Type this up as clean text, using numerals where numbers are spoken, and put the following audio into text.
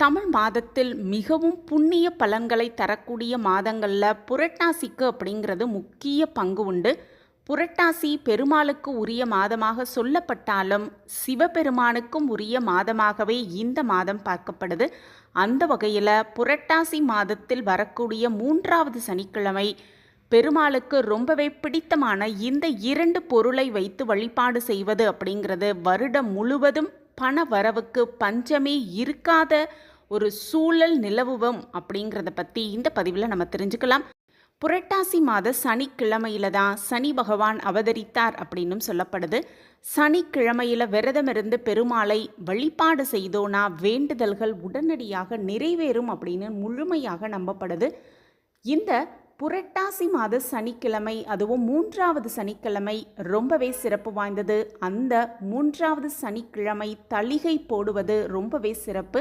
தமிழ் மாதத்தில் மிகவும் புண்ணிய பலன்களை தரக்கூடிய மாதங்களில் புரட்டாசிக்கு அப்படிங்கிறது முக்கிய பங்கு உண்டு. புரட்டாசி பெருமாளுக்கு உரிய மாதமாக சொல்லப்பட்டாலும் சிவபெருமானுக்கும் உரிய மாதமாகவே இந்த மாதம் பார்க்கப்படுது. அந்த வகையில் புரட்டாசி மாதத்தில் வரக்கூடிய 3வது சனிக்கிழமை பெருமாளுக்கு ரொம்பவே பிடித்தமான இந்த 2 பொருளை வைத்து வழிபாடு செய்வது அப்படிங்கிறது வருடம் முழுவதும் பண வரவுக்கு பஞ்சமே இருக்காத ஒரு சூழல் நிலவுவோம் அப்படிங்கிறத பற்றி இந்த பதிவில் நம்ம தெரிஞ்சுக்கலாம். புரட்டாசி மாத சனிக்கிழமையில தான் சனி பகவான் அவதரித்தார் அப்படின்னும் சொல்லப்படுது. சனிக்கிழமையில விரதமிருந்து பெருமாளை வழிபாடு செய்தோனா வேண்டுதல்கள் உடனடியாக நிறைவேறும் அப்படின்னு முழுமையாக நம்பப்படுது. இந்த புரட்டாசி மாத சனிக்கிழமை, அதுவும் 3வது சனிக்கிழமை ரொம்பவே சிறப்பு வாய்ந்தது. அந்த 3வது சனிக்கிழமை தளிகை போடுவது ரொம்பவே சிறப்பு.